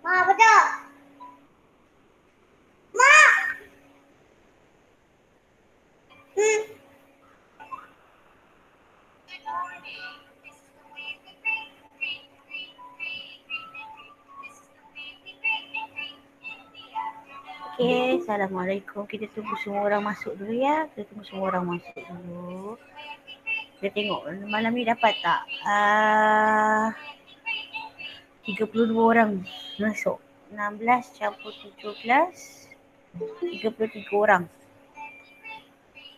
Ma, betul. Ma. Okay, Assalamualaikum. Kita tunggu semua orang masuk dulu ya. Kita tunggu semua orang masuk dulu. Kita tengok malam ni dapat tak? 32 orang masuk. 16 campur 17. 33 orang.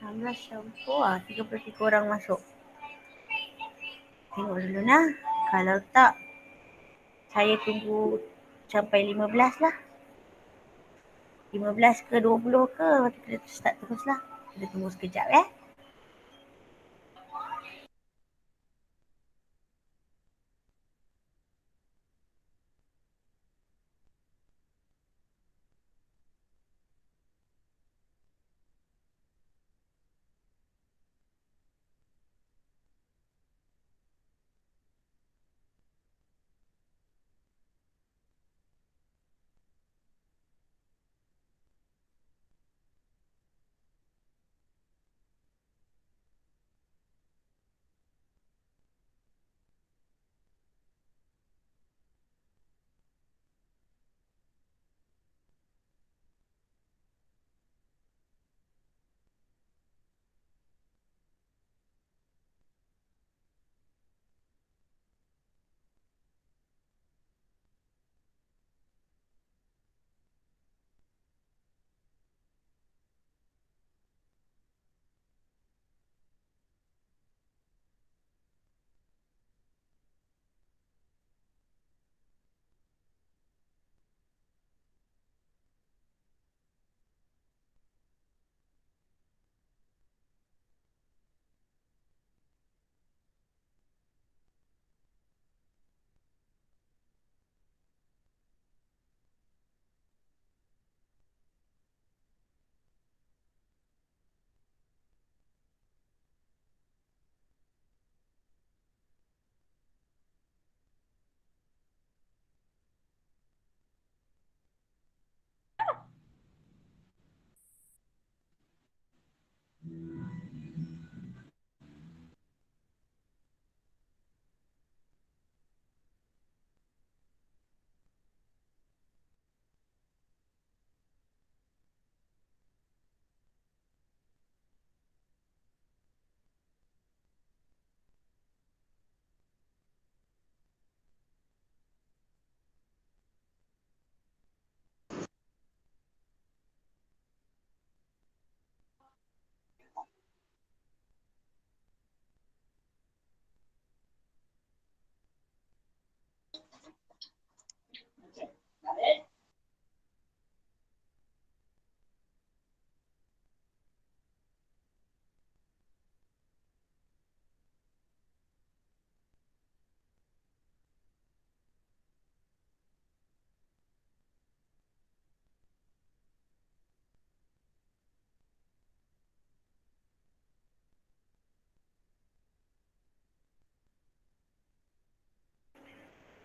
16 campur 33 orang masuk. Tengok dulu nah. Kalau tak, saya tunggu sampai 15 lah. 15 ke 20 ke, kita start terus lah. Kita tunggu sekejap ya.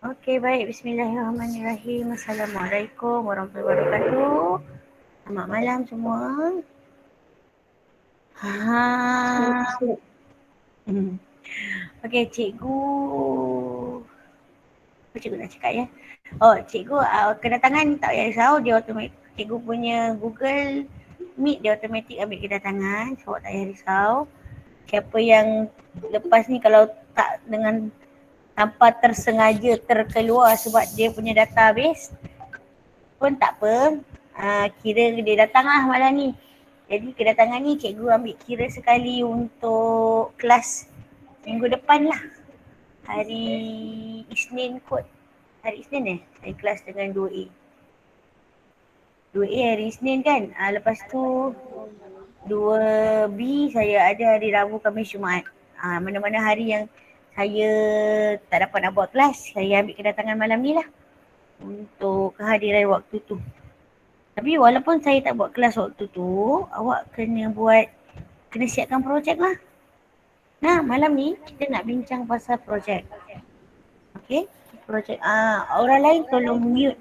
Okey, baik. Bismillahirrahmanirrahim. Assalamualaikum warahmatullahi wabarakatuh. Selamat malam semua. Okey, cikgu cikgu nak cakap ya. Oh, cikgu kedatangan tak payah risau, dia automatik. Cikgu punya Google Meet dia automatik ambil kedatangan, so tak payah risau. Siapa yang lepas ni kalau tak dengan tanpa tersengaja terkeluar sebab dia punya database pun tak apa. Kira dia datang lah malam ni. Jadi kedatangan ni cikgu ambil kira sekali untuk kelas minggu depan lah. Hari Isnin kot. Hari Isnin Hari kelas dengan 2A. 2A hari Isnin kan. Lepas tu 2B saya ada hari Rabu, Khamis, Jumaat. Mana-mana hari yang saya tak dapat nak buat kelas, saya ambil kedatangan malam ni lah. Untuk kehadiran waktu tu. Tapi walaupun saya tak buat kelas waktu tu, awak kena siapkan projek lah. Nah, malam ni kita nak bincang pasal projek. Okay, projek. Orang lain tolong mute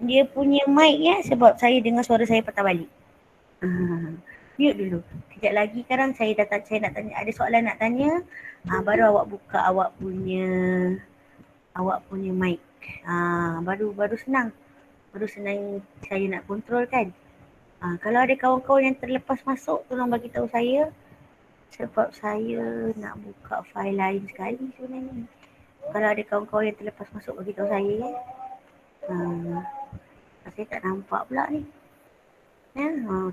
dia punya mic ya, sebab saya dengar suara saya patah balik. Mute dulu. Kejap lagi sekarang saya nak tanya, ada soalan nak tanya. Baru awak buka awak punya mic. Baru senang. Baru senang saya nak kontrol kan. Kalau ada kawan-kawan yang terlepas masuk, tolong bagi tahu saya. Sebab saya nak buka fail lain sekali sebenarnya. Kalau ada kawan-kawan yang terlepas masuk, bagi tahu saya ya. Saya tak nampak pula ni.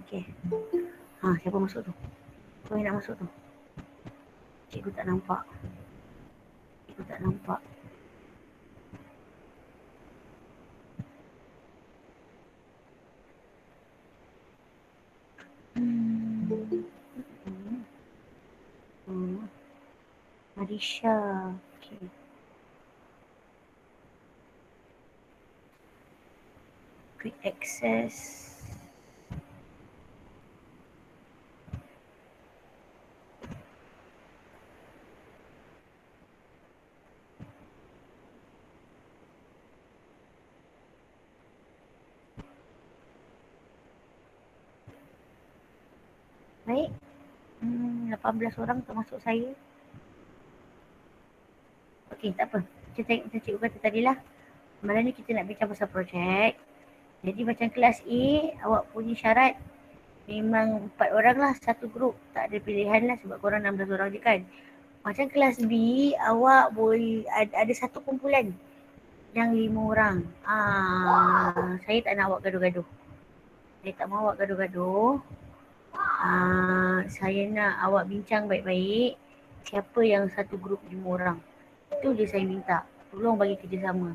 Okey. Siapa masuk tu? Siapa yang nak masuk tu? Cikgu tak nampak. Marisha. Okay. Quick access. Baik. 18 orang termasuk saya. Okey, tak apa. Kita tengok macam cikgu kata tadi lah. Malam ni kita nak bincang pasal projek. Jadi macam kelas A, awak punya syarat memang 4 orang lah satu grup. Tak ada pilihan lah sebab korang 16 orang je kan. Macam kelas B, awak boleh ada satu kumpulan yang 5 orang. Saya tak nak awak gaduh-gaduh. Saya tak mahu awak gaduh-gaduh. Saya nak awak bincang baik-baik siapa yang satu grup 5 orang. Itu je saya minta. Tolong bagi kerjasama.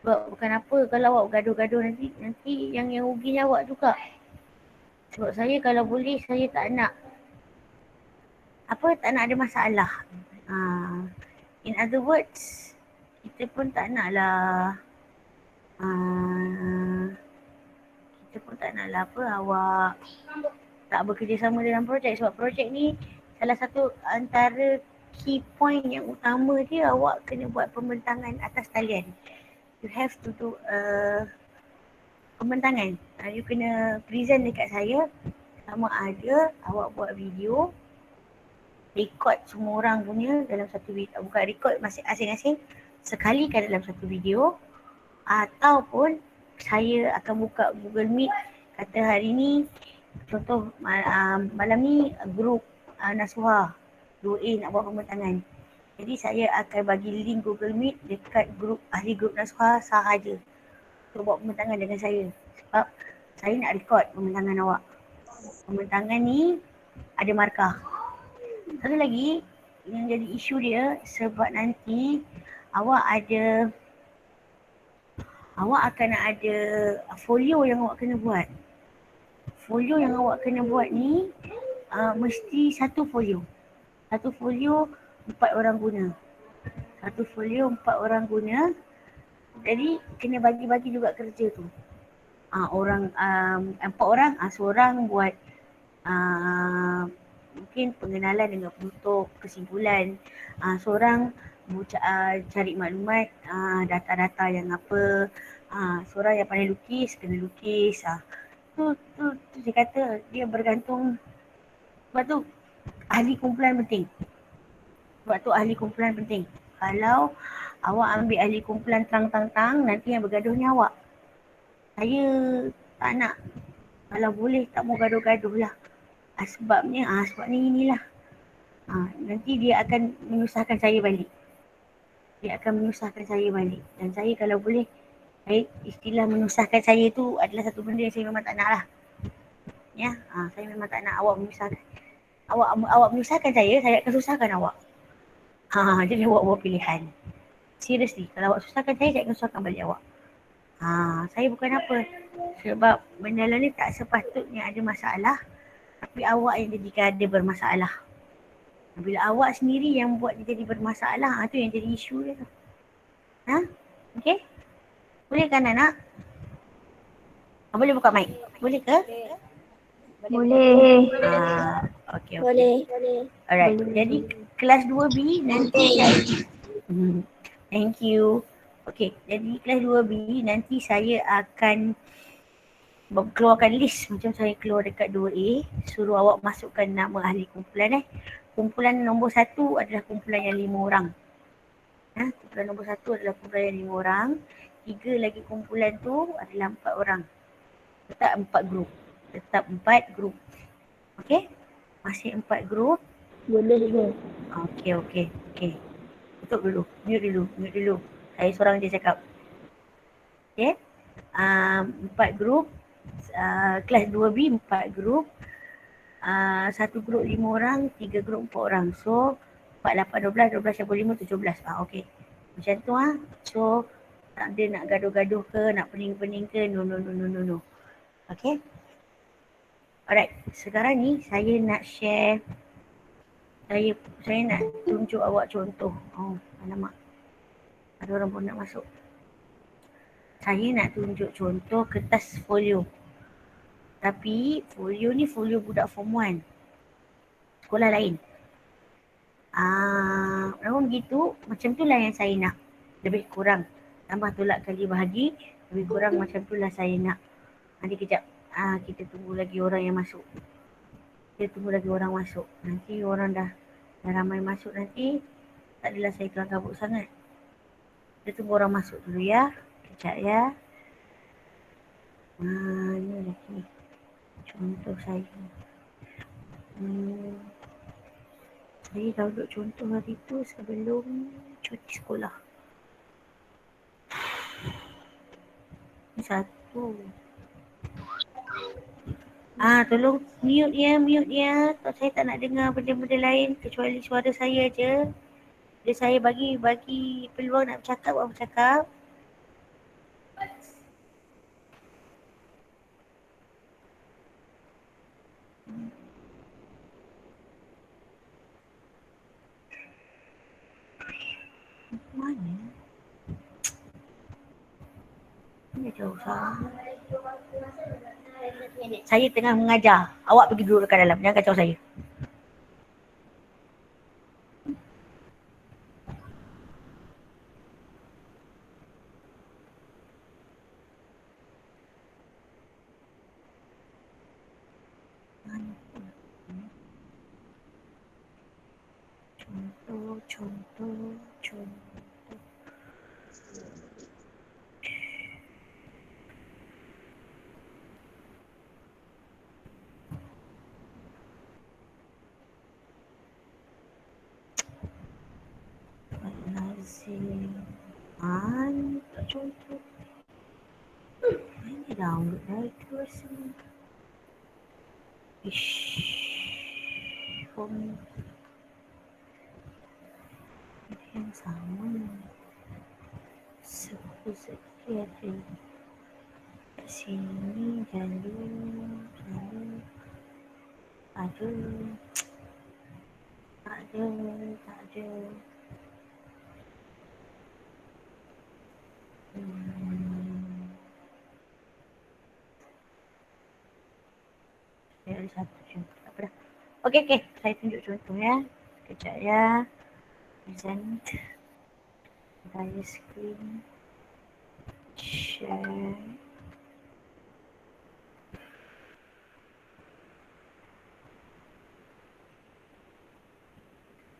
Sebab bukan apa kalau awak gaduh-gaduh nanti yang ruginya awak juga. Sebab saya kalau boleh saya tak nak ada masalah. In other words, kita pun tak naklah awak tak bekerjasama dalam projek. Sebab projek ni salah satu antara key point yang utama dia, awak kena buat pembentangan atas talian. You have to do pembentangan. You kena present dekat saya. Sama ada awak buat video, record semua orang punya dalam satu video. Bukan record masing-masing, sekali kan dalam satu video. Ataupun saya akan buka Google Meet. Kata hari ni, contoh malam ni grup Nasuha 2A nak buat pembentangan. Jadi saya akan bagi link Google Meet dekat ahli grup Nasuha sahaja untuk buat pembentangan dengan saya. Sebab saya nak record pembentangan awak. Pembentangan ni ada markah. Satu lagi yang jadi isu dia, sebab nanti awak akan ada folio yang awak kena buat. Folio yang awak kena buat ni mesti satu folio. Satu folio 4 orang guna. Jadi kena bagi-bagi juga kerja tu. 4 orang, seorang buat mungkin pengenalan dengan penutup, kesimpulan. Seorang cari maklumat, data-data yang apa. Seorang yang pandai lukis, kena lukis. Tu dia kata dia bergantung. Sebab tu ahli kumpulan penting. Kalau Awak ambil ahli kumpulan tang-tang-tang, nanti yang bergaduh ni awak. Saya tak nak. Kalau boleh tak mau gaduh-gaduh lah. Sebabnya inilah. Nanti dia akan menyusahkan saya balik. Dan saya kalau boleh, istilah menyusahkan saya tu adalah satu benda yang saya memang tak nak lah. Ya, saya memang tak nak awak menyusahkan. Awak menyusahkan saya akan susahkan awak. Jadi awak buat pilihan. Seriously, kalau awak susahkan saya akan susahkan balik awak. Saya bukan apa. Sebab benda ni tak sepatutnya ada masalah. Tapi awak yang jadikan ada bermasalah. Bila awak sendiri yang buat dia jadi bermasalah, tu yang jadi isu dia tu. Okay? Boleh kan anak? Boleh buka mic? Boleh ke? Boleh. Okay. Boleh. Alright. Jadi kelas 2B nanti thank you. Okay. Jadi kelas 2B nanti saya akan keluarkan list macam saya keluar dekat 2A. Suruh awak masukkan nama ahli kumpulan. Kumpulan nombor 1 adalah kumpulan yang 5 orang. Kumpulan nombor 1 adalah kumpulan yang 5 orang. 3 lagi kumpulan tu adalah 4 orang. Tetap 4 grup. Okay? Masih 4 grup. Boleh ke? Okay. Tutup dulu. Mute dulu. Saya seorang je cakap. Okay? 4 grup. Kelas 2B 4 grup. 1 grup 5 orang, 3 grup 4 orang. So 4, 8, 12, 12 campur 5, 17. Okay. Macam tu So tak ada nak gaduh-gaduh ke, nak pening-pening ke. No. Okay. Alright. Sekarang ni saya nak share. Saya nak tunjuk awak contoh. Alamak. Ada orang pun nak masuk. Saya nak tunjuk contoh kertas folio. Tapi folio ni folio budak form 1. Sekolah lain. Namun begitu, macam tu lah yang saya nak. Lebih kurang. Tambah tolak kali bahagi, lebih kurang macam tu lah saya nak. Nanti kejap. Kita tunggu lagi orang yang masuk. Nanti orang dah ramai masuk nanti. Tak adalah saya kelang kabut sangat. Kita tunggu orang masuk dulu ya. Kejap ya. Ni lagi. Contoh saya. Saya download contoh hari tu sebelum cuti sekolah. Ni satu. Tolong mute ya. Saya tak nak dengar benda-benda lain kecuali suara saya je. Bila saya bagi peluang nak bercakap, awak bercakap. Mana? Ini jauh sangat. Saya tengah mengajar. Awak pergi duduk dekat dalam. Jangan kacau saya. Contoh. Tak contoh. Ini download dah itu rasanya. Form yang sama. Sekian kat sini jalur ada. Ada satu contoh. Tak apa dah. Okey. Saya tunjuk contoh ya. Sekejap ya. Present. Saya screen. Share.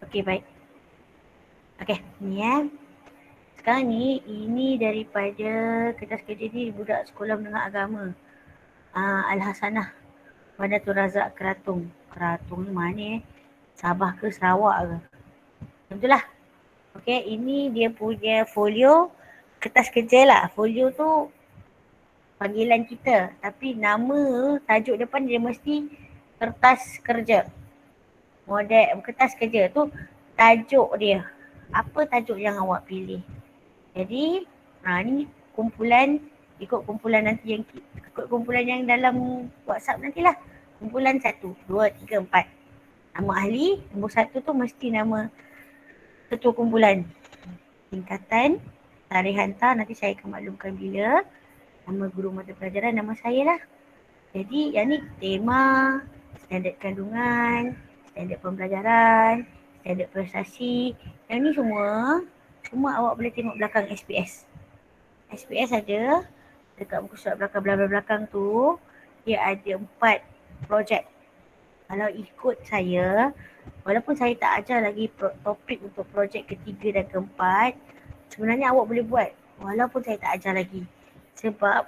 Okey, baik. Okey, ni ya. Sekarang ni, ini daripada kertas kerja ni budak sekolah menengah agama. Al-Hasanah Badatul Razak Keratung. Keratung ni mana Sabah ke Sarawak ke? Macam tu lah. Okay, ini dia punya folio kertas kerja lah. Folio tu panggilan kita. Tapi nama tajuk depan dia mesti kertas kerja. Model kertas kerja tu tajuk dia. Apa tajuk yang awak pilih? Jadi, ni kumpulan, ikut kumpulan nanti yang dalam WhatsApp nantilah. Kumpulan 1, 2, 3, 4. Nama ahli, nombor 1 tu mesti nama ketua kumpulan. Tingkatan, tarikh hantar, nanti saya akan maklumkan bila. Nama guru mata pelajaran, nama saya lah. Jadi, yang ni tema, standard kandungan, standard pembelajaran, standard prestasi. Yang ni semua awak boleh tengok belakang SPS. SPS ada, dekat muka surat belakang tu, dia ada 4 projek. Kalau ikut saya, walaupun saya tak ajar lagi topik untuk projek ketiga dan keempat, sebenarnya awak boleh buat walaupun saya tak ajar lagi. Sebab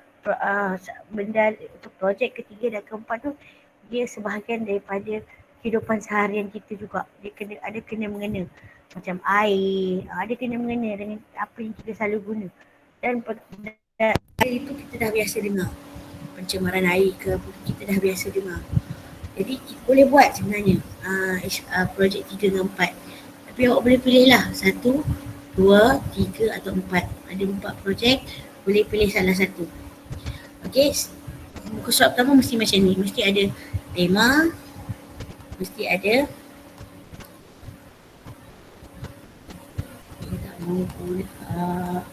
benda untuk projek ketiga dan keempat tu, dia sebahagian daripada kehidupan seharian kita juga. Dia kena mengena. Macam air, ada kena mengena dengan apa yang kita selalu guna. Dan itu kita dah biasa dengar. Pencemaran air ke apa, kita dah biasa dengar. Jadi boleh buat sebenarnya projek 3 dan 4. Tapi awak boleh pilih lah 1, 2, 3 atau 4. Ada 4 projek, boleh pilih salah satu. Okey, muka surat pertama mesti macam ni. Mesti ada tema, mesti ada tak mahu pula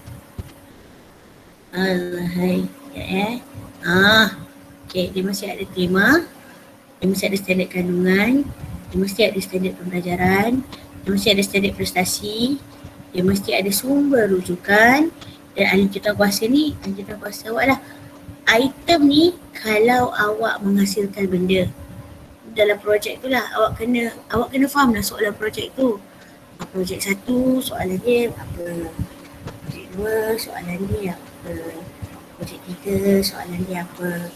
Alahai okay, dia mesti ada tema, dia mesti ada standard kandungan, dia mesti ada standard pembelajaran, dia mesti ada standard prestasi, dia mesti ada sumber rujukan, dan ahli jurukuasa ni, ahli jurukuasa awak lah. Item ni kalau awak menghasilkan benda dalam projek tu lah, awak kena faham lah soalan projek tu. Projek 1 soalan dia apa, projek 2 soalan dia apa, projek 3 soalan dia apa.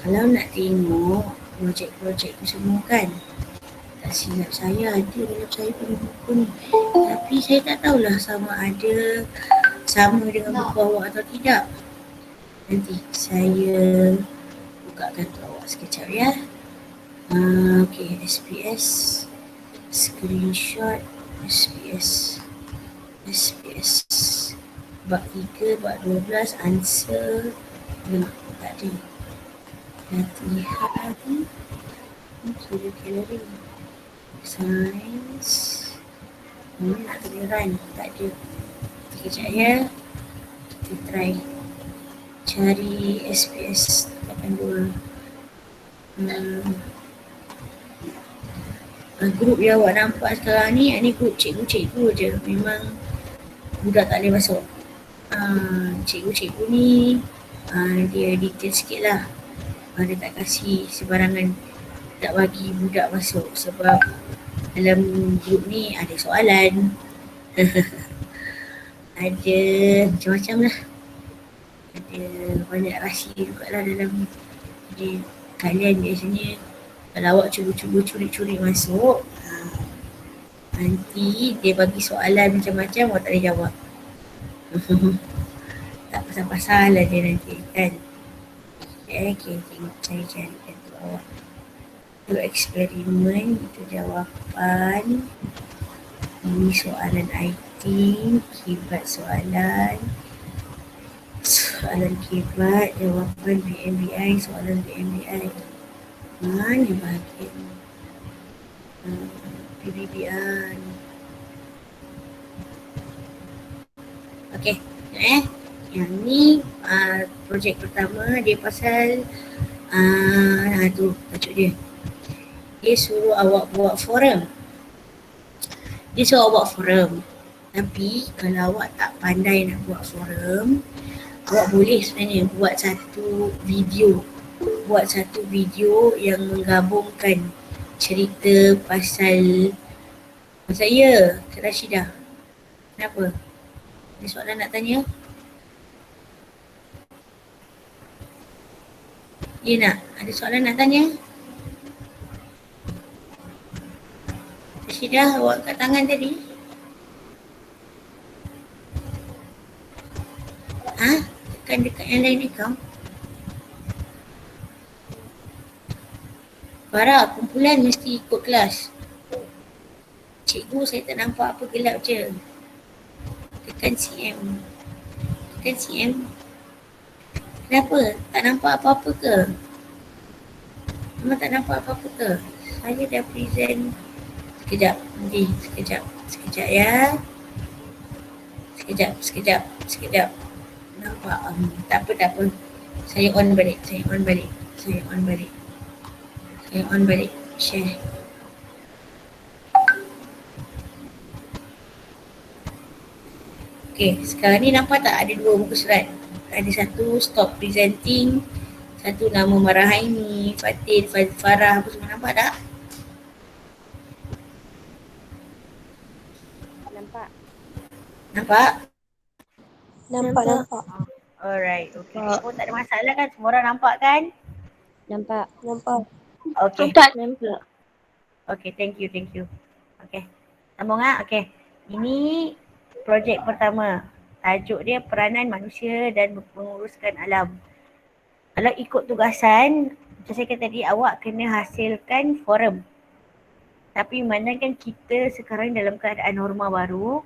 Kalau nak tengok projek-projek tu semua kan, tak silap saya ada dalam saya punya buku ni, tapi saya tak tahulah sama ada sama dengan buku awak atau tidak. Nanti saya bukakan untuk awak sekejap ya. Okay, SPS, screenshot SPS bab 3, bab 12, answer tak ada. Latihan sudah kalori, sains nak kena run, tak ada. Sekejap ya, kita try cari SPS 82. Grup yang awak nampak sekarang ni grup cikgu-cikgu je. Memang budak tak boleh masuk. Cikgu-cikgu ni dia detail sikit lah. Dia tak kasih sebarangan, tak bagi budak masuk. Sebab dalam grup ni ada soalan. Ada macam-macam lah. Ada banyak rahsia jugalah dalam. Jadi kalian biasanya kalau awak cuba-cuba curi-curi masuk, nanti dia bagi soalan macam-macam, awak tak boleh jawab. Tak pasal-pasal lah dia nanti kan. Okay, tengok saya carikan tu awak. Itu eksperimen, itu jawapan. Ini soalan IT, kibat soalan. Soalan kibat, jawapan BMBI, soalan BMBI. Mana bahagian PBBI. Okay, yang ni projek pertama dia pasal tu tajuk dia. Dia suruh awak buat forum. Tapi kalau awak tak pandai nak buat forum, awak boleh sebenarnya buat satu video yang menggabungkan cerita pasal ya, Kak Rashidah. Kenapa? Ada soalan nak tanya? Ya nak? Ada soalan nak tanya? Rashidah, awak kat tangan tadi? Ha? Tekan dekat yang lain account? Farah, kumpulan mesti ikut kelas. Cikgu, saya tak nampak apa, gelap je. Tekan CM. Tekan CM. Kenapa? Tak nampak apa-apa ke? Memang tak nampak apa-apa ke? Saya dah present. Sekejap, nanti. Sekejap ya. Sekejap. Nampak. Tak apa. Saya on balik. Share. Okay, sekarang ni nampak tak ada dua muka surat? Ada satu stop presenting, satu nama Marahaini, Fatin, Farah, apa semua, nampak tak? Nampak? Nampak. Alright, okay. Oh, tak ada masalah kan? Semua orang nampak kan? Nampak. Okay. Nampak. Okay, thank you. Okay, sambung okay. Ini projek pertama. Tajuk dia peranan manusia dan menguruskan alam. Kalau ikut tugasan, macam saya kata tadi, awak kena hasilkan forum. Tapi mana kan kita sekarang dalam keadaan norma baru,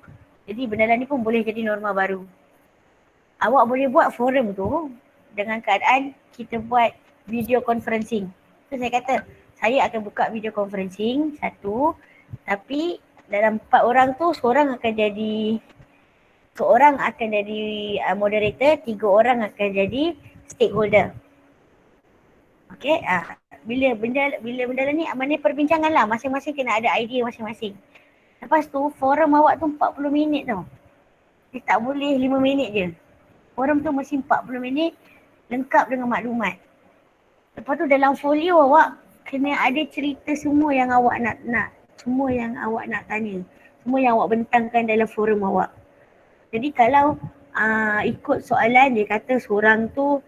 jadi benda ni pun boleh jadi norma baru. Awak boleh buat forum tu dengan keadaan kita buat video conferencing. So saya kata, saya akan buka video conferencing satu, tapi dalam 4 orang tu seorang akan jadi moderator, 3 orang akan jadi stakeholder. Okay, bila benda ni maknanya perbincangan lah, masing-masing kena ada idea masing-masing. Lepas tu forum awak tu 40 minit tau. Dia tak boleh 5 minit je. Forum tu mesti 40 minit lengkap dengan maklumat. Lepas tu dalam folio awak kena ada cerita semua yang awak nak semua yang awak nak tanya, semua yang awak bentangkan dalam forum awak. Jadi kalau ikut soalan dia kata seorang tu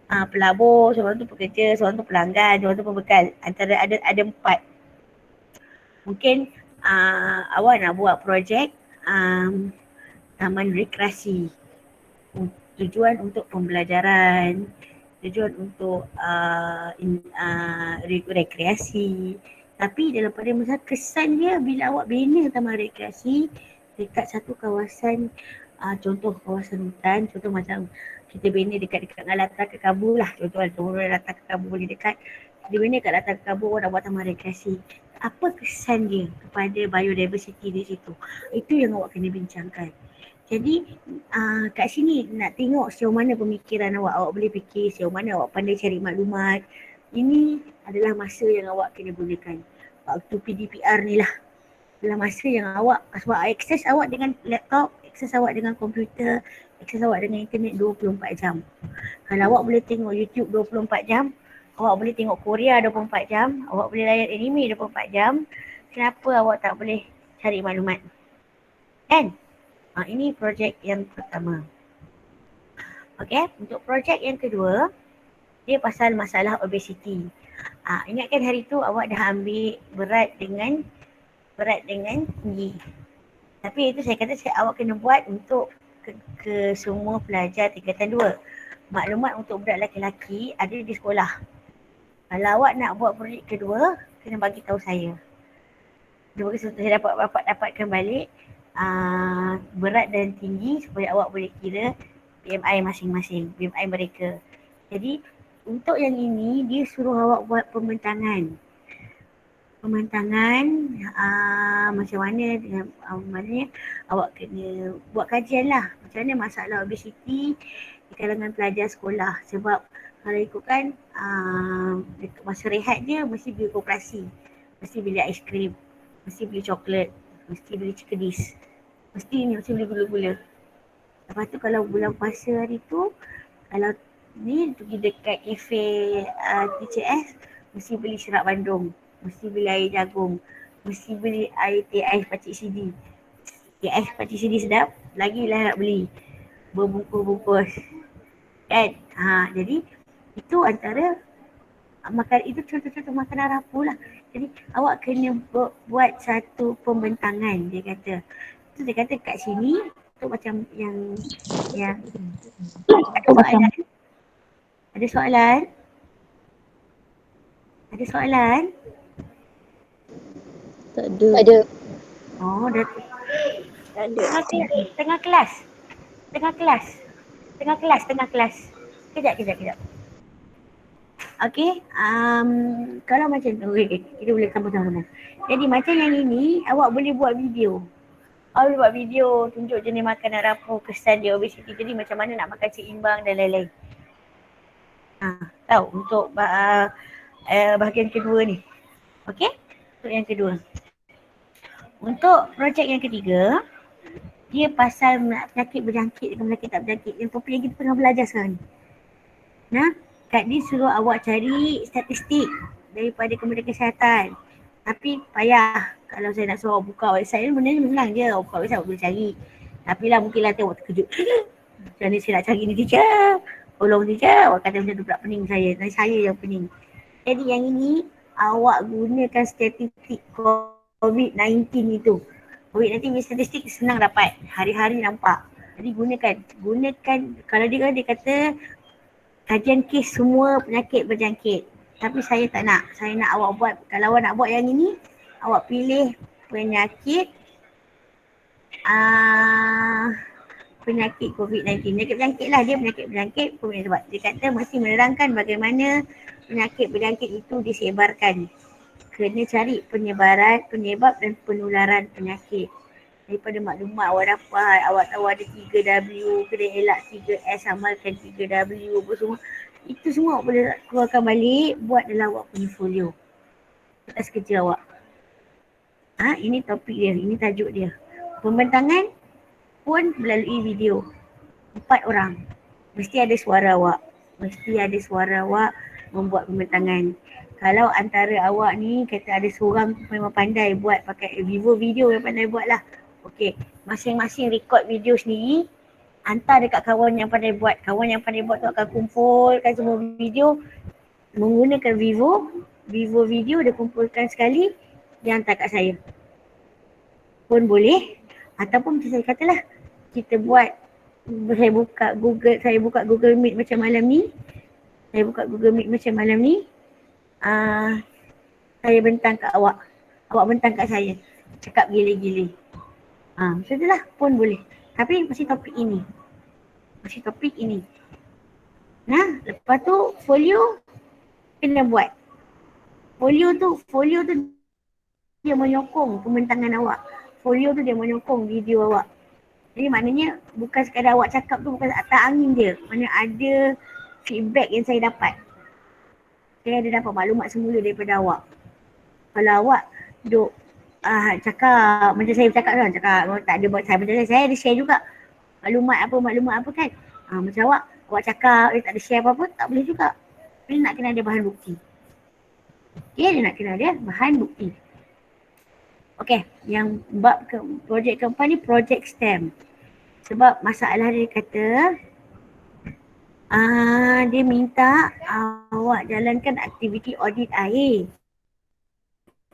pelabur, seorang tu pekerja, seorang tu pelanggan, seorang tu pembekal. Antara ada 4. Mungkin awak nak buat projek taman rekreasi. Tujuan untuk pembelajaran, tujuan untuk rekreasi. Tapi dalam pada masa kesan dia bila awak bina taman rekreasi dekat satu kawasan, contoh kawasan hutan, contoh macam kita bina dekat dengan latar kekabu lah, contoh latar kekabu boleh dekat, kita bina kat latar kekabu, orang nak buat taman rekreasi. Apa kesan dia kepada biodiversity di situ? Itu yang awak kena bincangkan. Jadi kat sini nak tengok sejauh mana pemikiran awak. Awak boleh fikir sejauh mana awak pandai cari maklumat. Ini adalah masa yang awak kena gunakan. Waktu PDPR ni lah. Adalah masa yang awak, sebab akses awak dengan laptop, akses awak dengan komputer, akses awak dengan internet 24 jam. Kalau awak boleh tengok YouTube 24 jam, awak boleh tengok Korea 24 jam, awak boleh layan anime 24 jam, kenapa awak tak boleh cari maklumat? Kan? Ini projek yang pertama. Okay, untuk projek yang kedua, dia pasal masalah obesiti. Ingatkan hari tu awak dah ambil berat dengan tinggi. Tapi itu saya kata awak kena buat untuk ke semua pelajar tingkatan 2. Maklumat untuk budak lelaki ada di sekolah. Kalau awak nak buat projek kedua, kena bagi tahu saya. Saya dapatkan balik berat dan tinggi supaya awak boleh kira BMI masing-masing, BMI mereka. Jadi untuk yang ini dia suruh awak buat pementangan macam mana dengan maknanya awak kena buat kajian lah macam mana masalah obesiti di kalangan pelajar sekolah. Sebab kalau ikutkan masa rehat dia mesti beli koperasi, mesti beli aiskrim, mesti beli coklat, mesti beli cikeris, mesti beli gula-gula. Lepas tu kalau bulan puasa hari tu, kalau ni pergi dekat kafe TCS, mesti beli syarab bandung, mesti beli air jagung, mesti beli air teh ais pakcik CD. ais pakcik sini sedap, lagilah nak beli. Berbungkus-bungkus. Kan? Jadi itu antara makan, itu contoh-contoh makanan rapuh lah. Jadi awak kena buat satu pembentangan, dia kata. Tu dia kata kat sini tu macam yang ada soalan. Ada soalan? Ada soalan? Tak ada. Oh, dah Tak ada. tengah kelas. Tengah kelas. Kejap. Okey, kalau macam tu, okay, kita boleh sambung. Jadi macam yang ini, awak boleh buat video. Awak boleh buat video, tunjuk jenis makanan rapuh, kesan dia, obesity. Jadi macam mana nak makan seimbang dan lain-lain. Tahu untuk bahagian kedua ni. Okey, untuk yang kedua. Untuk projek yang ketiga, dia pasal penyakit berjangkit dengan penyakit tak berjangkit. Yang topik yang kita tengah belajar sekarang ni. Kat ni suruh awak cari statistik daripada Kementerian Kesihatan. Tapi payah. Kalau saya nak suruh buka website ni, benda ni senang je. Buka website awak boleh cari. Tapi lah mungkinlah awak terkejut. Macam ni saya nak cari ni teacher. Tolong teacher. Awak kata macam tu pula pening saya. Dan saya yang pening. Jadi yang ini, awak gunakan statistik COVID-19 itu. COVID-19 punya statistik senang dapat. Hari-hari nampak. Jadi gunakan kalau dia kata kajian kes semua penyakit berjangkit. Tapi saya tak nak. Saya nak awak buat, kalau awak nak buat yang ini, awak pilih penyakit COVID-19. Penyakit berjangkit lah, dia penyakit berjangkit COVID-19. Sebab dia kata mesti menerangkan bagaimana penyakit berjangkit itu disebarkan. Kena cari penyebab dan penularan penyakit. Daripada maklumat awak dapat, awak tahu ada 3W, kena elak 3S, amalkan 3W, apa semua. Itu semua awak boleh keluarkan balik, buat dalam awak punya folio. Atas kerja awak. Ini topik dia, ini tajuk dia. Pembentangan pun melalui video. 4 orang. Mesti ada suara awak membuat pembentangan. Kalau antara awak ni kata ada seorang memang pandai buat pakai Vivo Video yang pandai buat lah. Okey, masing-masing record video sendiri, hantar dekat kawan yang pandai buat. Kawan yang pandai buat tu akan kumpulkan semua video menggunakan Vivo Video, dia kumpulkan sekali, dia hantar kat saya. Pun boleh. Ataupun macam saya katalah, kita buat, saya buka Google Meet macam malam ni. Saya bentang kat awak bentang kat saya. Cakap gila-gila. Macam tu lah pun boleh. Tapi mesti topik ini. Lepas tu folio kena buat. Folio tu dia menyokong pembentangan awak. Folio tu dia menyokong video awak. Jadi maknanya bukan sekadar awak cakap tu bukan atas angin je. Mana ada feedback yang saya dapat. Saya ada dapat maklumat semula daripada awak. Kalau awak duk cakap macam saya cakap tak ada buat saya macam saya ada share juga maklumat apa kan. Macam awak cakap dia tak ada share apa-apa, tak boleh juga. Dia nak kena ada bahan bukti. Okey, yang bab projek keempat ni projek STEM. Sebab masalah dia kata dia minta awak jalankan aktiviti audit air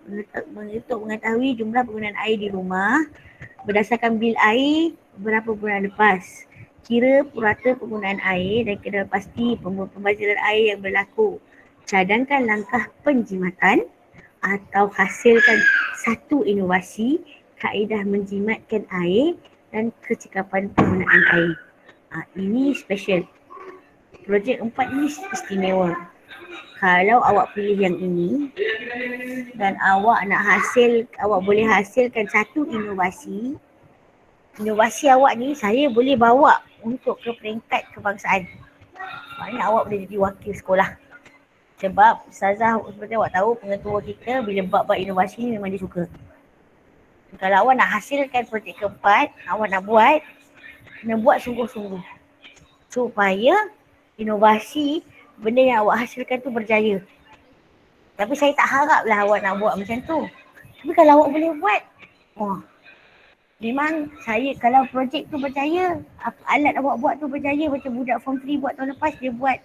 untuk mengetahui jumlah penggunaan air di rumah berdasarkan bil air beberapa bulan lepas. Kira purata penggunaan air dan kena pasti pembaziran air yang berlaku. Cadangkan langkah penjimatan atau hasilkan satu inovasi kaedah menjimatkan air dan kecekapan penggunaan air. Ini special. Projek 4 ini istimewa. Kalau awak pilih yang ini dan awak boleh hasilkan satu inovasi awak ni saya boleh bawa untuk ke peringkat kebangsaan. Maknanya awak boleh jadi wakil sekolah. Sebab Ustazah seperti awak tahu, pengetua kita bila bab-bab inovasi ni memang dia suka. Kalau awak nak hasilkan projek keempat, awak nak buat, kena buat sungguh-sungguh. Supaya inovasi benda yang awak hasilkan tu berjaya. Tapi saya tak haraplah awak nak buat macam tu. Tapi kalau awak boleh buat, Memang saya kalau projek tu berjaya, alat awak buat tu berjaya, macam budak form 3 buat tahun lepas, dia buat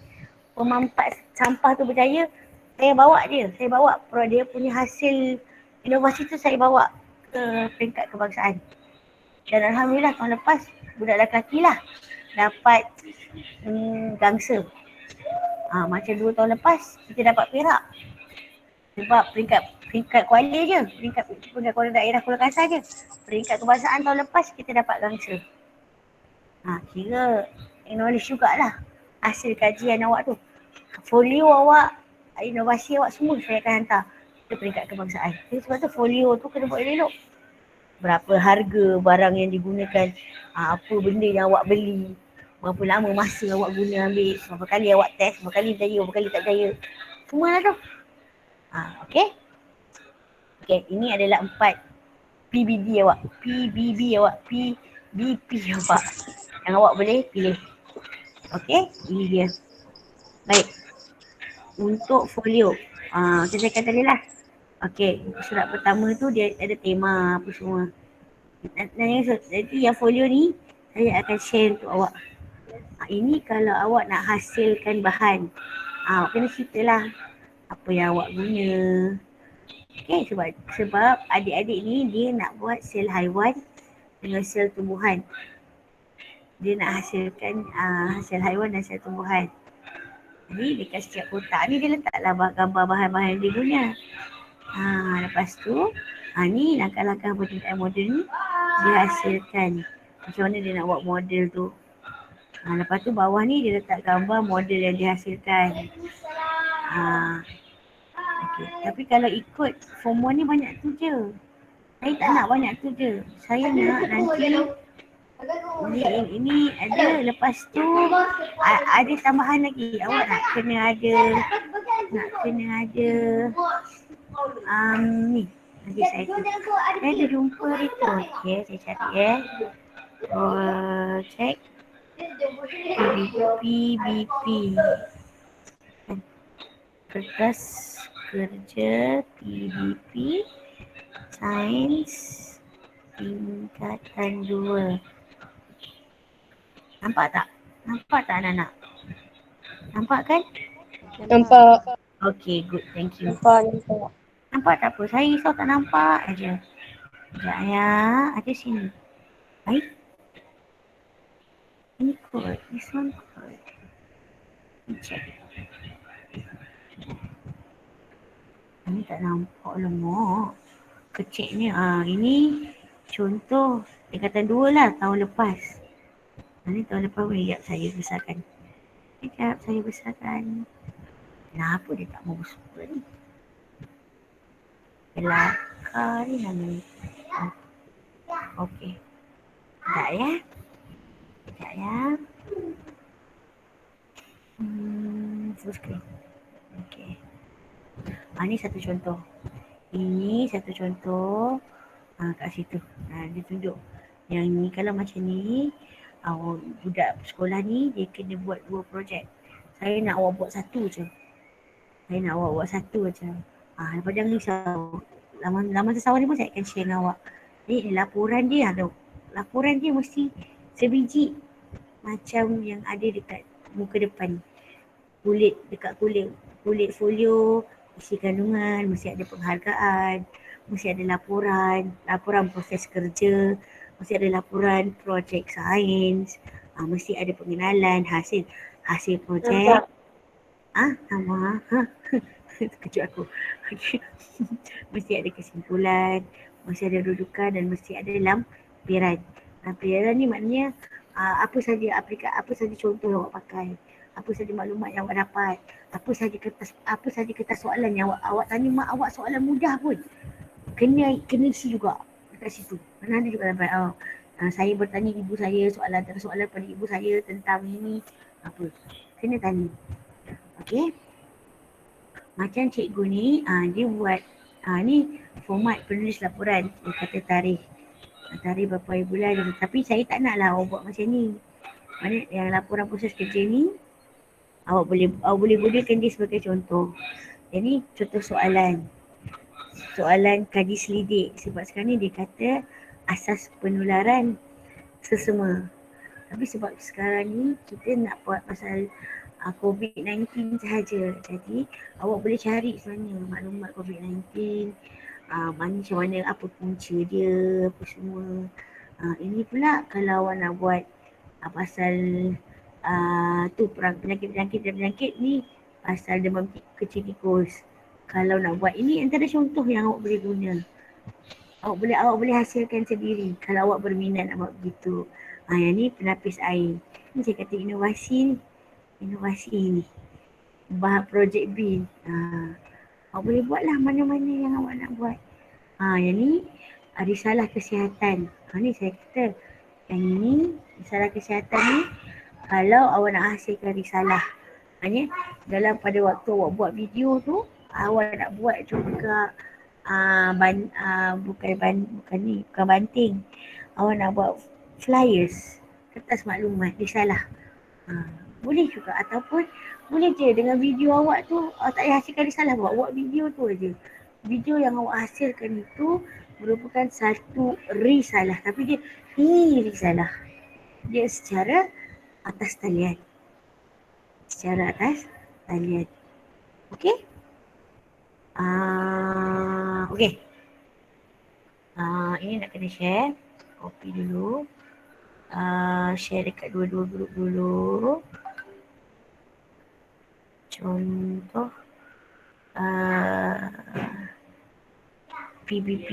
pemampat sampah tu berjaya, saya bawa dia. Saya bawa dia punya hasil inovasi tu, saya bawa ke peringkat kebangsaan. Dan Alhamdulillah tahun lepas, budak lelaki lah dapat gangsa. Macam 2 tahun lepas, kita dapat perak. Sebab peringkat kuala je. Peringkat kuala daerah Kuala Kasar je. Peringkat kebangsaan tahun lepas, kita dapat gangsa. Kira acknowledge jugalah hasil kajian awak tu. Folio awak, inovasi awak semua saya akan hantar ke peringkat kebangsaan. Jadi sebab tu folio tu kena buat elok. Berapa harga barang yang digunakan, apa benda yang awak beli, berapa lama masa awak guna ambil, berapa kali awak test, berapa kali berjaya, berapa kali tak berjaya. Semua lah tu. Okay. Okay, ini adalah 4 PBB awak. PBB awak. PBP awak. Yang awak boleh pilih. Okay, ini dia. Baik. Untuk folio. Macam saya kata tadi lah. Okay, surat pertama tu dia ada tema apa semua. Jadi yang folio ni, saya akan share untuk awak. Ini kalau awak nak hasilkan bahan. Awak kena cerita lah apa yang awak guna. Okay, sebab adik-adik ni dia nak buat sel haiwan dengan sel tumbuhan. Dia nak hasilkan sel haiwan dan sel tumbuhan. Jadi dekat setiap kotak ni dia letaklah gambar bahan-bahan yang dia guna. Lepas tu, ni langkah-langkah penciptaan model ni dia hasilkan. Macam mana dia nak buat model tu. Lepas tu bawah ni dia letak gambar model yang dihasilkan. Okay. Tapi kalau ikut form 1 ni banyak tu je. Saya tak nak banyak tu je. Saya nak nanti ini ada, lepas tu ada tambahan lagi. Awak nak kena ada ni. Nanti saya ada jumpa itu. Okay, saya cari check PBP. Kertas kerja PBP Sains tingkatan 2. Nampak tak anak-anak? Nampak kan? Nampak. Okay, good. Thank you. Nampak. Nampak tak apa? Saya risau tak nampak aja. Sekejap ya. Ada sini. Baik. Ini code. This one code. Check. Ini tak nampak lemak. Kecilnya. Ini contoh tingkatan 2 lah tahun lepas. Ini tahun lepas boleh sekejap saya besarkan. Kenapa dia tak mau besar ni? Kelakar ni namanya. Okey. Sekejap ya. Full screen. Okey. Ini satu contoh. Kat situ. Dia tunjuk. Yang ni kalau macam ni, budak sekolah ni dia kena buat 2 projek. Saya nak awak buat satu je. Lepas jangan risau. Laman tersawar ni pun saya akan share dengan awak. Jadi laporan dia mesti sebiji macam yang ada dekat muka depan. Dekat kulit folio, isi kandungan, mesti ada penghargaan, mesti ada laporan proses kerja, mesti ada laporan projek sains, mesti ada pengenalan hasil projek. Sama. Terkejut aku. Mesti ada kesimpulan, mesti ada rujukan dan mesti ada lampiran. Lampiran ni maknanya apa saja contoh yang awak pakai, apa saja maklumat yang awak dapat, apa saja kertas soalan yang awak tanya mak awak, soalan mudah pun kena isi juga dekat situ. Mana ada juga lampiran. Saya bertanya ibu saya soalan pada ibu saya tentang ini, apa kena tanya. Okey. Macam cikgu ni, dia buat, ni format penulis laporan. Dia kata tarikh berapa hari bulan. Tapi saya tak naklah awak buat macam ni. Mana yang laporan proses kerja ni, awak boleh gunakan dia sebagai contoh. Jadi contoh soalan kaji selidik. Sebab sekarang ni dia kata asas penularan sesama. Tapi sebab sekarang ni kita nak buat pasal COVID-19 sahaja. Jadi awak boleh cari sebenarnya maklumat COVID-19, macam mana, apa punca dia, apa semua. Ini pula kalau awak nak buat pasal perang penyakit ni, pasal demam kecil tikus. Kalau nak buat ini antara contoh yang awak boleh guna. Awak boleh hasilkan sendiri kalau awak berminat nak buat begitu. Yang ni penapis air. Ni saya kata inovasi ni. Projek B. Awak boleh buatlah mana-mana yang awak nak buat. Yang ni risalah kesihatan. Ni saya kata yang ni risalah kesihatan ni kalau awak nak hasilkan risalah. Maknanya dalam pada waktu awak buat video tu, awak nak buat juga bukan banting. Awak nak buat flyers, kertas maklumat, risalah. Boleh juga, ataupun boleh je dengan video awak tu tak payah hasilkan risalah, buat video tu aja. Video yang awak hasilkan itu merupakan satu risalah, tapi dia risalah. Dia secara atas talian. Okey? Okey. Ini nak kena share. Copy dulu. Share dekat dua-dua grup dulu. Contoh PBP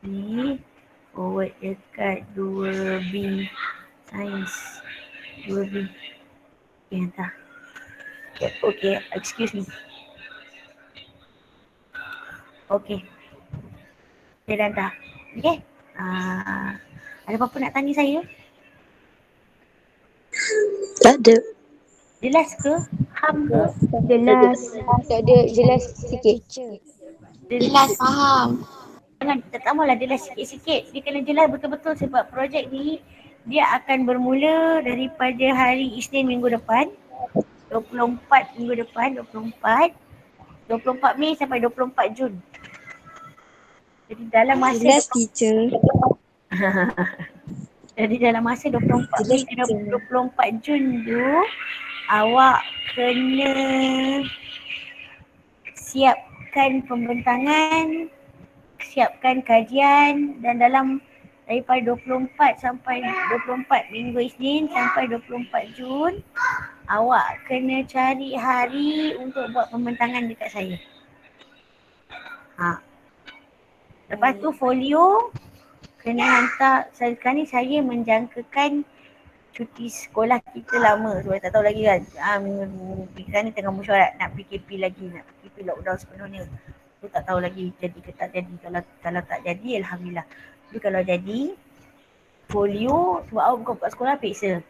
ni forward dekat 2B Sains 2B. Hantar. Okay, excuse me. Okay, saya dah hantar. Okay, ada apa-apa nak tanya saya? Tak ada. Jelas ke? Faham ke? Jelas. Tak ada, jelas sikit. Jelas, faham. Jangan, tak mahulah jelas sikit-sikit. Dia kena jelas betul-betul sebab projek ni dia akan bermula daripada hari Isnin minggu depan. 24 minggu depan, 24 Mei sampai 24 Jun. Jadi dalam masa Jelas, teacher. Jadi dalam masa 24 Mei ke 24 Jun tu, awak kena siapkan pembentangan, siapkan kajian, dan dalam daripada 24 sampai 24 minggu Isnin sampai 24 Jun, awak kena cari hari untuk buat pembentangan dekat saya. Lepas tu folio kena hantar. Sekarang ni saya menjangkakan cuti sekolah kita lama sebab tak tahu lagi kan. Sekarang ni tengah mesyuarat nak PKP lagi, nak PKP lockdown sepenuhnya. Tu tak tahu lagi jadi ke tak jadi. Kalau tak jadi, alhamdulillah. Tapi kalau jadi, folio sebab awak buka sekolah peksa.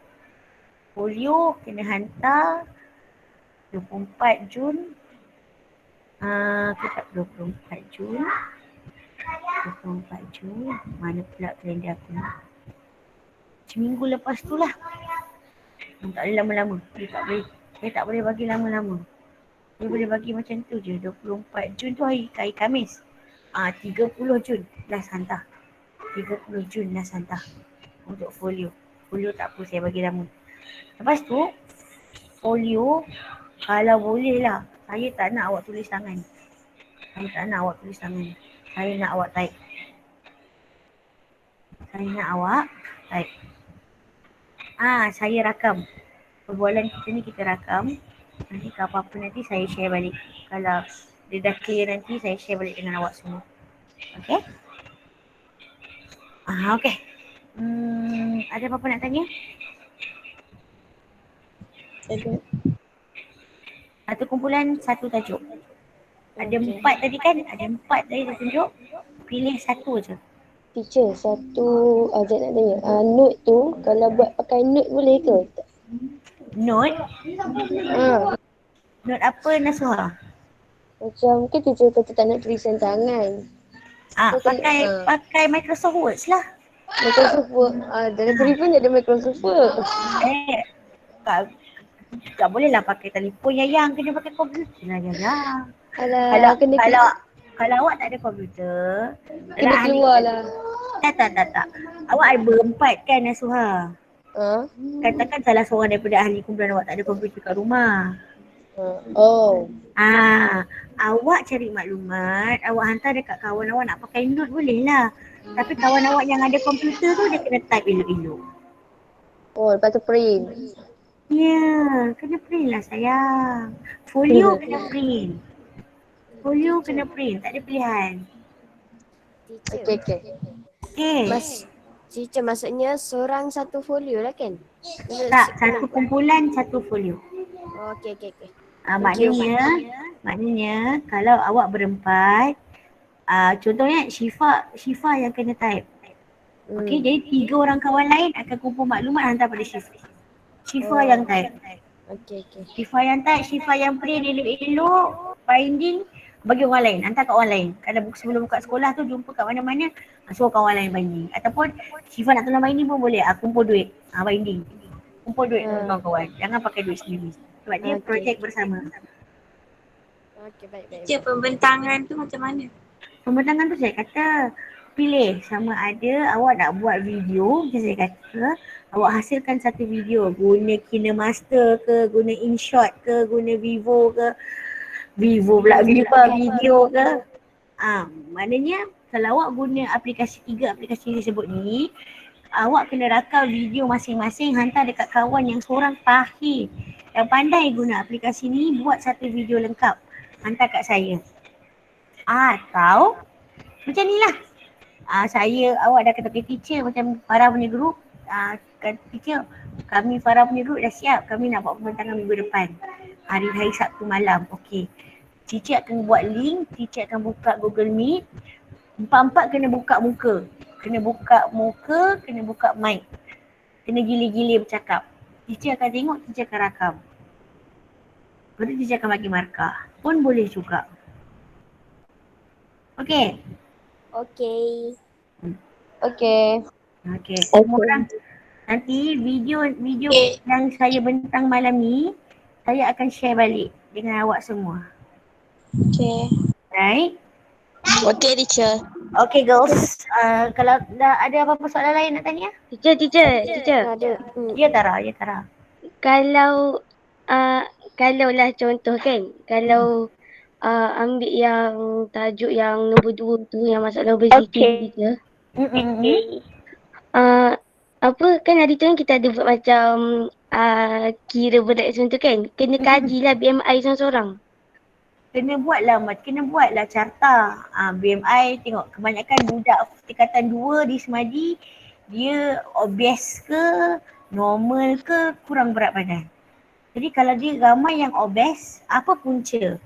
Folio kena hantar 24 Jun. Kita 24 Jun. Mana pula kalender aku ni? Seminggu lepas tu lah. Tak boleh lama-lama. Saya tak boleh bagi lama-lama. Saya boleh bagi macam tu je. 24 Jun tu hari Khamis. 30 Jun last hantar. 30 Jun last hantar. Untuk folio. Folio tak apa, saya bagi lama. Lepas tu, folio kalau boleh lah. Saya tak nak awak tulis tangan. Saya nak awak type. Saya rakam. Perbualan kita ni kita rakam. Nanti kalau apa-apa nanti saya share balik. Kalau dia dah clear nanti saya share balik dengan awak semua. Okay? Okay. Ada apa-apa nak tanya? Satu kumpulan, satu tajuk. Ada 4 tadi kan? Ada 4 tadi saya tunjuk. Pilih satu je. Teacher, satu nak tanya. Note tu, kalau buat pakai note boleh ke? Note? Note apa, Nasuha? Macam mungkin teacher kata tak nak tulisan tangan. Pakai Microsoft Word lah. Microsoft Word. Dalam telefon ada Microsoft Word. Tak boleh lah pakai telefon Yayang, kena pakai komputer lah Yayang. Kalau awak tak ada komputer, dalam Kena ahli keluar lah. tak. Awak ada berempat kan Nasuha? Ha? Katakan salah seorang daripada ahli kumpulan awak tak ada komputer kat rumah. Oh. Awak cari maklumat, awak hantar dekat kawan awak nak pakai note boleh lah. Tapi kawan awak yang ada komputer tu dia kena type elok-elok. Oh, lepas tu print. Ya, kena print lah sayang. Folio kena print. Folio kena print, tak ada pilihan. Teacher. Okey. Okay. Teacher maksudnya seorang satu folio lah kan? Tak, satu kumpulan satu folio. Oh, okey. Maknanya kalau awak berempat, contohnya Syifa yang kena type. Okey, jadi 3 orang kawan lain akan kumpul maklumat hantar pada Syifa yang type. Okey. Syifa yang print elok-elok, binding bagi orang lain, hantar kat orang lain. Kalau sebelum buka sekolah tu jumpa kat mana-mana, suruh kawan lain binding. Ataupun Syifa nak tolong binding pun boleh, kumpul duit, binding. Kumpul duit dengan kawan-kawan, jangan pakai duit sendiri. Sebab dia projek bersama. Okey, baik. Teacher, pembentangan tu macam mana? Pembentangan tu saya kata pilih sama ada awak nak buat video, macam saya kata, awak hasilkan satu video guna KineMaster ke, guna InShot ke, guna Viva video ke. Maknanya kalau awak guna tiga aplikasi tersebut ni, awak kena rakam video masing-masing, hantar dekat kawan yang seorang tahir yang pandai guna aplikasi ni, buat satu video lengkap, hantar kat saya. Atau macam ni lah, awak dah kata teacher macam Farah punya group, teacher kami Farah punya group dah siap, kami nak buat pembentangan minggu depan, hari Sabtu malam. Okey, teacher akan buat link, teacher akan buka Google Meet, empat-empat kena buka muka, kena buka mic, kena gila-gila bercakap. Teacher akan tengok, teacher akan rakam, lepas tu teacher akan bagi markah pun boleh juga. Okey. Semua orang nanti video yang saya bentang malam ni saya akan share balik dengan awak semua. Okay. Right? Okay, teacher. Okay girls, kalau dah ada apa-apa soalan lain nak tanya? Teacher. Ada. Ya Tara. Kalau lah contoh kan, kalau ambil yang tajuk yang nombor 2 tu yang masalah obesity je. Apa kan hari tu kan kita ada buat macam kira berat macam tu kan. Kena kajilah BMI seorang-seorang. Kena buatlah carta. BMI tengok kebanyakan budak tingkatan 2 di Semadi, dia obes ke, normal ke, kurang berat badan. Jadi kalau dia ramai yang obes, apa punca?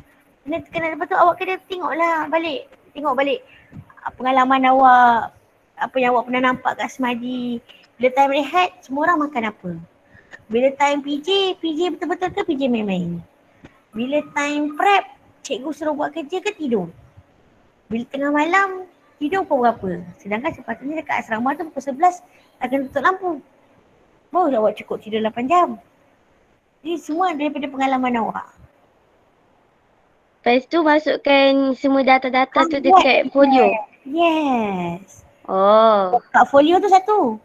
Kena lepas tu awak kena tengok balik pengalaman awak, apa yang awak pernah nampak kat Semadi. Bila time rehat, semua orang makan apa? Bila time PJ betul-betul ke PJ main-main? Bila time prep, cikgu suruh buat kerja ke tidur? Bila tengah malam, tidur pukul berapa? Sedangkan sepatutnya dekat asrama tu pukul 11 akan tutup lampu. Baru awak cukup tidur 8 jam. Jadi semua daripada pengalaman awak. Lepas tu masukkan semua data-data tu dekat folio. Yes. Oh. Kat folio tu satu.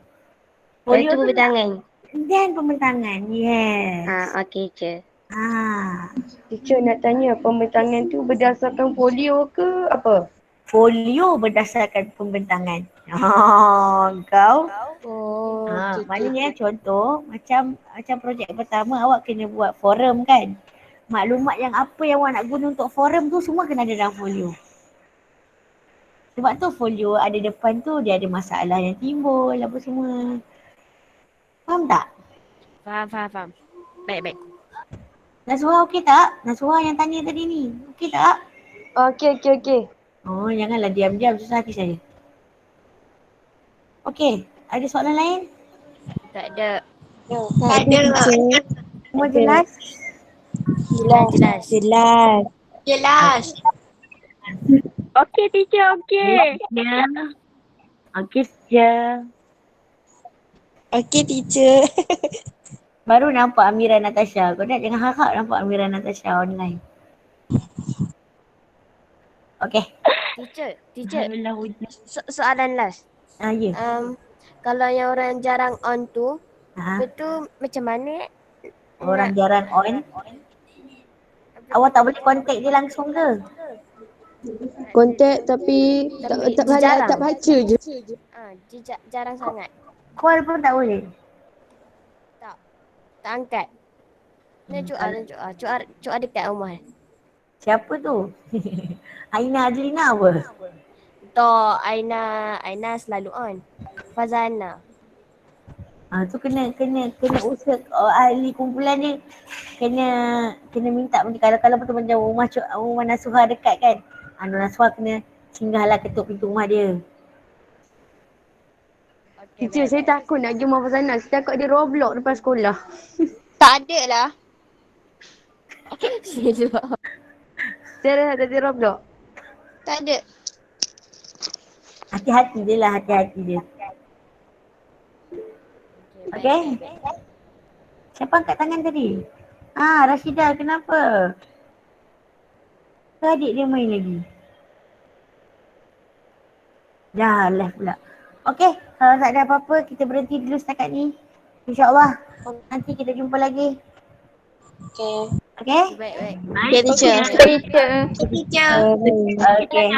Lepas tu pembentangan. Dan pembentangan. Yes. Okey je. Teacher nak tanya, pembentangan tu berdasarkan folio ke apa? Folio berdasarkan pembentangan. Kau. Maknanya contoh macam projek pertama awak kena buat forum kan. Maklumat yang apa yang awak nak guna untuk forum tu semua kena ada dalam folio. Sebab tu folio ada depan tu dia ada masalah yang timbul apa semua. Faham tak? Faham. Baik. Nasuha okey tak? Nasuha yang tanya tadi ni. Okey tak? Okey. Oh, janganlah diam-diam susah hati saya. Okey, ada soalan lain? Tak ada. Tak ada. Semua jelas? Jelas. Okey teacher, okey. Okey je. Okay, teacher. Baru nampak Amira Natasha. Kau nak jangan harap nampak Amira Natasha online. Okay. Teacher. Alah, hujan. Soalan last. Ya. Kalau yang orang jarang on tu, Ha? itu macam mana Orang jarang on. Awak tak boleh contact dia langsung ke? Kontak tapi tak jarang. tak baca je. Jarang sangat. Call pun tak boleh. Tak angkat. Ni Cuk dekat rumah. Siapa tu? Aina Adlina apa? Tok Aina selalu on. Fazana. Tu kena usaha ahli kumpulan ni kena minta kalau betul macam rumah Nasuha dekat kan. Nasuha kena singgahlah ketuk pintu rumah dia. Teacher, saya takut nak pergi rumah Fazana. Saya takut dia Roblox depan sekolah. Tak ada lah. Saya dah jadi Roblox. Tak ada. Hati-hati je lah, hati-hati je. Okay? Siapa angkat tangan tadi? Rashidah, kenapa? Ke adik dia main lagi? Dah, live pula. Okay, kalau tak ada apa-apa, kita berhenti dulu setakat ni. InsyaAllah, nanti kita jumpa lagi. Okay. Okay? Baik. Okay, teacher. Teacher. Teacher. Okay.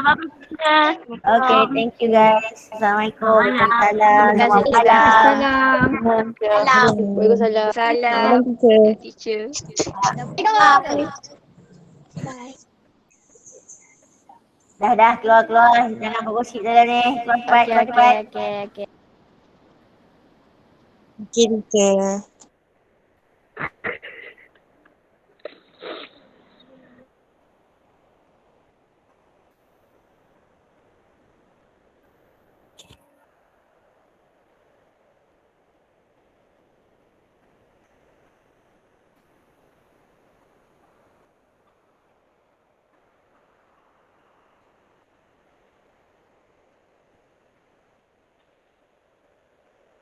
Okay, thank you guys. Assalamualaikum. Waalaikumsalam. Terima kasih. Selamat malam. Salam. Waalaikumsalam. Salam. Teacher. Bye. Dah, keluar. Jangan bergosip dalam ni. Keluar cepat. Okay. Okay, teacher.